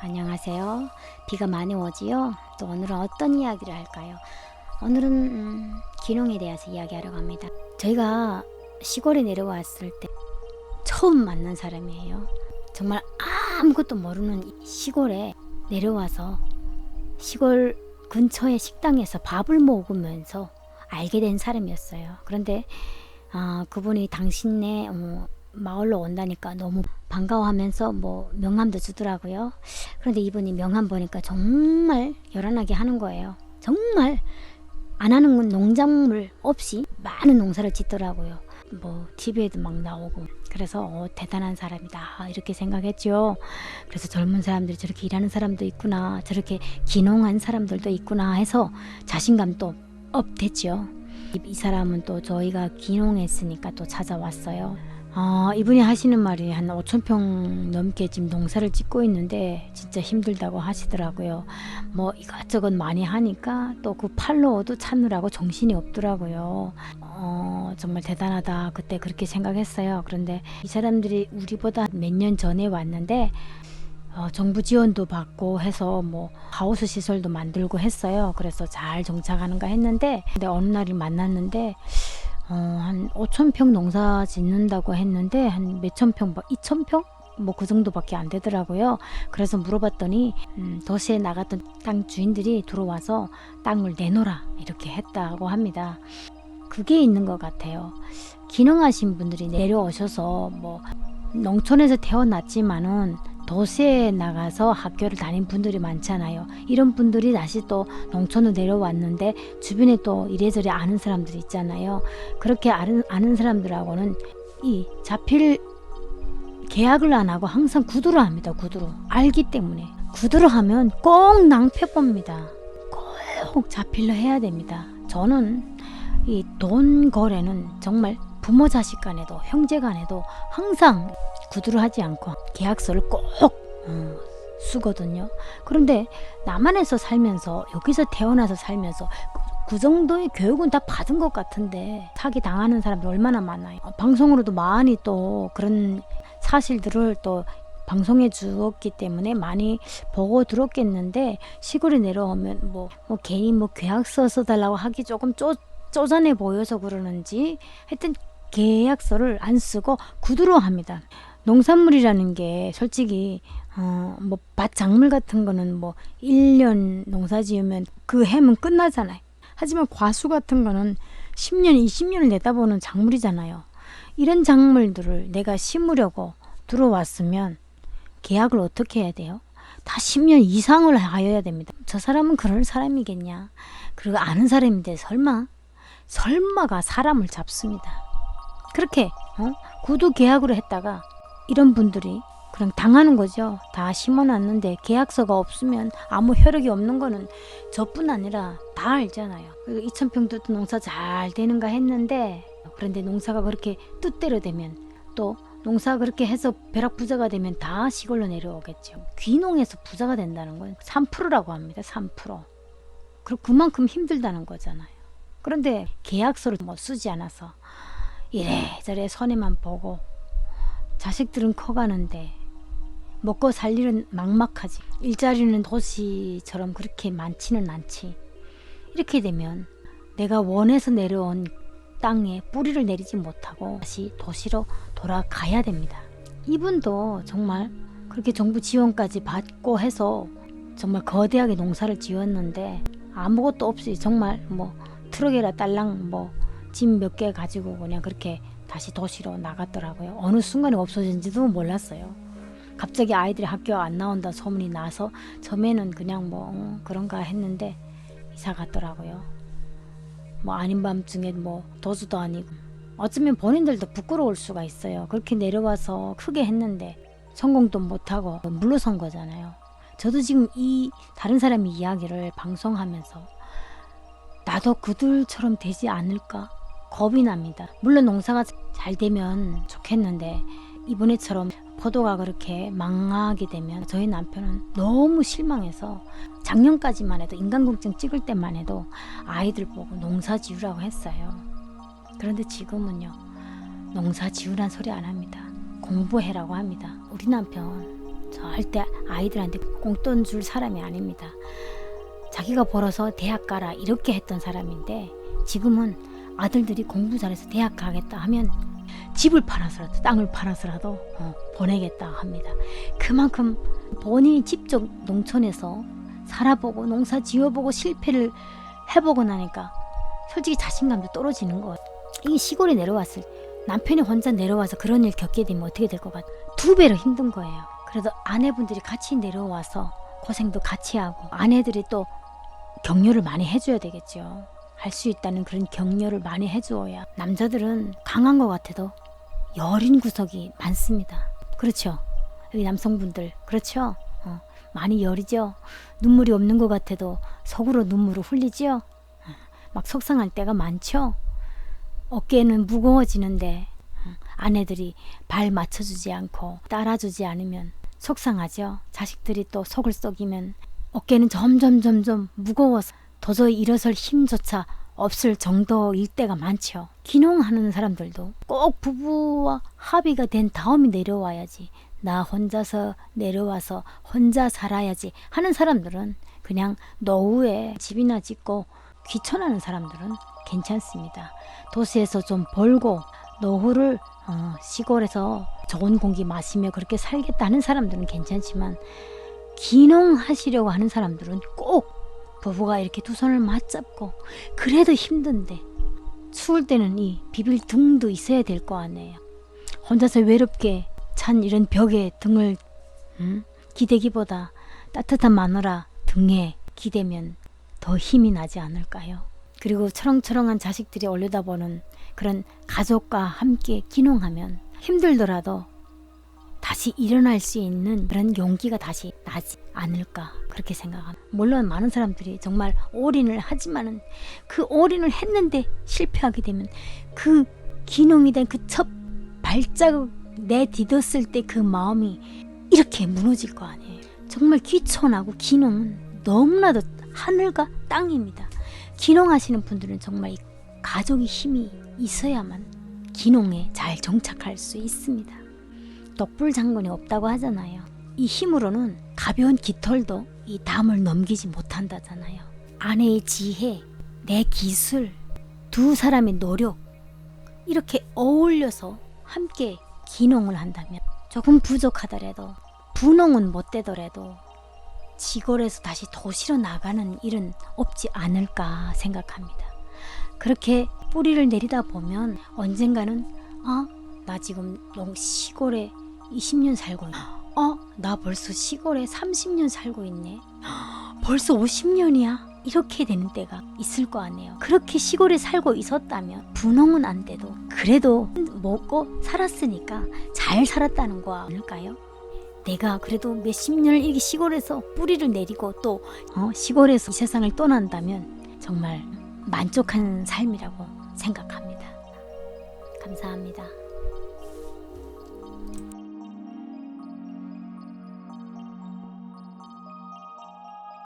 안녕하세요. 비가 많이 오지요? 또 오늘은 어떤 이야기를 할까요? 오늘은 귀농에 대해서 이야기하려고 합니다. 저희가 시골에 내려왔을 때 처음 만난 사람이에요. 정말 아무것도 모르는 시골에 내려와서 시골 근처의 식당에서 밥을 먹으면서 알게 된 사람이었어요. 그런데 그분이 당신네 마을로 온다니까 너무 반가워하면서 명함도 주더라고요. 그런데 이분이 명함 보니까 정말 요란하게 하는 거예요. 정말 안 하는 건 농작물 없이 많은 농사를 짓더라고요. TV에도 막 나오고. 그래서 대단한 사람이다 이렇게 생각했죠. 그래서 젊은 사람들이 저렇게 일하는 사람도 있구나, 저렇게 귀농한 사람들도 있구나 해서 자신감도 업 됐죠. 이 사람은 또 저희가 귀농했으니까 또 찾아왔어요. 이분이 하시는 말이 한 5,000평 넘게 지금 농사를 짓고 있는데 진짜 힘들다고 하시더라고요. 이것저것 많이 하니까 또 그 팔로워도 찾느라고 정신이 없더라고요. 정말 대단하다 그때 그렇게 생각했어요. 그런데 이 사람들이 우리보다 몇 년 전에 왔는데 정부 지원도 받고 해서 하우스 시설도 만들고 했어요. 그래서 잘 정착하는가 했는데, 근데 어느 날을 만났는데 한 5,000평 농사 짓는다고 했는데 한 몇천 평, 2,000평? 그 정도밖에 안 되더라고요. 그래서 물어봤더니 도시에 나갔던 땅 주인들이 들어와서 땅을 내놓으라 이렇게 했다고 합니다. 그게 있는 것 같아요. 귀농하신 분들이 내려오셔서 농촌에서 태어났지만은 도시에 나가서 학교를 다닌 분들이 많잖아요. 이런 분들이 다시 또 농촌으로 내려왔는데 주변에 또 이래저래 아는 사람들이 있잖아요. 그렇게 아는 사람들하고는 이 자필 계약을 안 하고 항상 구두로 합니다. 구두로. 알기 때문에. 구두로 하면 꼭 낭패 봅니다. 꼭 자필로 해야 됩니다. 저는 이 돈 거래는 정말 부모 자식 간에도 형제 간에도 항상 구두로 하지 않고 계약서를 꼭 쓰거든요. 그런데 남한에서 살면서, 여기서 태어나서 살면서 그 정도의 교육은 다 받은 것 같은데 사기 당하는 사람들 얼마나 많아요. 방송으로도 많이 또 그런 사실들을 또 방송해 주었기 때문에 많이 보고 들었겠는데, 시골에 내려오면 괜히 계약서 써달라고 하기 조금 쪼잔해 보여서 그러는지 하여튼 계약서를 안 쓰고 구두로 합니다. 농산물이라는 게 솔직히 밭 작물 같은 거는 1년 농사 지으면 그 해면 끝나잖아요. 하지만 과수 같은 거는 10년, 20년을 내다보는 작물이잖아요. 이런 작물들을 내가 심으려고 들어왔으면 계약을 어떻게 해야 돼요? 다 10년 이상을 하여야 됩니다. 저 사람은 그럴 사람이겠냐? 그리고 아는 사람인데 설마가 사람을 잡습니다. 그렇게 구두 계약으로 했다가 이런 분들이 그냥 당하는 거죠. 다 심어놨는데 계약서가 없으면 아무 효력이 없는 거는 저뿐 아니라 다 알잖아요. 2,000평도 농사 잘 되는가 했는데, 그런데 농사가 그렇게 뜻대로 되면, 또 농사 그렇게 해서 벼락부자가 되면 다 시골로 내려오겠죠. 귀농해서 부자가 된다는 건 3%라고 합니다. 3%. 그리고 그만큼 힘들다는 거잖아요. 그런데 계약서를 쓰지 않아서 이래저래 손해만 보고 자식들은 커가는데 먹고 살 일은 막막하지. 일자리는 도시처럼 그렇게 많지는 않지. 이렇게 되면 내가 원해서 내려온 땅에 뿌리를 내리지 못하고 다시 도시로 돌아가야 됩니다. 이분도 정말 그렇게 정부 지원까지 받고 해서 정말 거대하게 농사를 지었는데 아무것도 없이 정말 트럭에라 딸랑 짐 몇 개 가지고 그냥 그렇게 다시 도시로 나갔더라고요. 어느 순간에 없어진지도 몰랐어요. 갑자기 아이들이 학교 안 나온다 소문이 나서 처음에는 그냥 그런가 했는데 이사 갔더라고요. 아닌 밤중에 도주도 아니고. 어쩌면 본인들도 부끄러울 수가 있어요. 그렇게 내려와서 크게 했는데 성공도 못하고 물러선 거잖아요. 저도 지금 이 다른 사람의 이야기를 방송하면서 나도 그들처럼 되지 않을까 겁이 납니다. 물론 농사가 잘 되면 좋겠는데 이번에처럼 포도가 그렇게 망하게 되면 저희 남편은 너무 실망해서 작년까지만 해도 인간공증 찍을 때만 해도 아이들 보고 농사 지으라고 했어요. 그런데 지금은요, 농사 지으란 소리 안 합니다. 공부해라고 합니다. 우리 남편 절대 아이들한테 공돈 줄 사람이 아닙니다. 자기가 벌어서 대학 가라 이렇게 했던 사람인데 지금은 아들들이 공부 잘해서 대학 가겠다 하면 집을 팔아서라도 땅을 팔아서라도 보내겠다 합니다. 그만큼 본인이 직접 농촌에서 살아보고 농사 지어보고 실패를 해보고 나니까 솔직히 자신감도 떨어지는 것 같아요. 이 시골에 내려왔을 때 남편이 혼자 내려와서 그런 일 겪게 되면 어떻게 될 것 같아요? 2배로 힘든 거예요. 그래도 아내분들이 같이 내려와서 고생도 같이 하고 아내들이 또 격려를 많이 해줘야 되겠죠. 할 수 있다는 그런 격려를 많이 해줘야. 남자들은 강한 것 같아도 여린 구석이 많습니다. 그렇죠? 여기 남성분들 그렇죠? 많이 여리죠? 눈물이 없는 것 같아도 속으로 눈물을 흘리죠? 막 속상할 때가 많죠? 어깨는 무거워지는데 아내들이 발 맞춰주지 않고 따라주지 않으면 속상하죠. 자식들이 또 속을 썩이면 어깨는 점점 무거워서 도저히 일어설 힘조차 없을 정도일 때가 많죠. 귀농하는 사람들도 꼭 부부와 합의가 된 다음에 내려와야지, 나 혼자서 내려와서 혼자 살아야지 하는 사람들은 그냥 노후에 집이나 짓고 귀촌하는 사람들은 괜찮습니다. 도시에서 좀 벌고 노후를 시골에서 좋은 공기 마시며 그렇게 살겠다는 사람들은 괜찮지만 귀농하시려고 하는 사람들은 꼭 부부가 이렇게 두 손을 맞잡고 그래도 힘든데 추울 때는 이 비빌 등도 있어야 될 거 아니에요. 혼자서 외롭게 찬 이런 벽에 등을 기대기보다 따뜻한 마누라 등에 기대면 더 힘이 나지 않을까요? 그리고 철렁철렁한 자식들이 올려다보는 그런 가족과 함께 귀농하면 힘들더라도 다시 일어날 수 있는 그런 용기가 다시 나지 않을까 그렇게 생각합니다. 물론 많은 사람들이 정말 올인을 하지만은 그 올인을 했는데 실패하게 되면 그 귀농이 된 그 첫 발자국 내디뎠을 때 그 마음이 이렇게 무너질 거 아니에요. 정말 귀촌하고 귀농은 너무나도 하늘과 땅입니다. 귀농하시는 분들은 정말 이 가족의 힘이 있어야만 귀농에 잘 정착할 수 있습니다. 독불장군이 없다고 하잖아요. 이 힘으로는 가벼운 깃털도 이 담을 넘기지 못한다잖아요. 아내의 지혜, 내 기술, 두 사람의 노력 이렇게 어울려서 함께 귀농을 한다면 조금 부족하더라도 분홍은 못 되더라도 시골에서 다시 도시로 나가는 일은 없지 않을까 생각합니다. 그렇게 뿌리를 내리다 보면 언젠가는 나 지금 시골에 20년 살고 있네. 나 벌써 시골에 30년 살고 있네. 벌써 50년이야. 이렇게 되는 때가 있을 거 아니에요. 그렇게 시골에 살고 있었다면 분홍은 안 돼도 그래도 먹고 살았으니까 잘 살았다는 거 아닐까요? 내가 그래도 몇십 년을 이 시골에서 뿌리를 내리고 또 시골에서 이 세상을 떠난다면 정말 만족한 삶이라고 생각합니다. 감사합니다.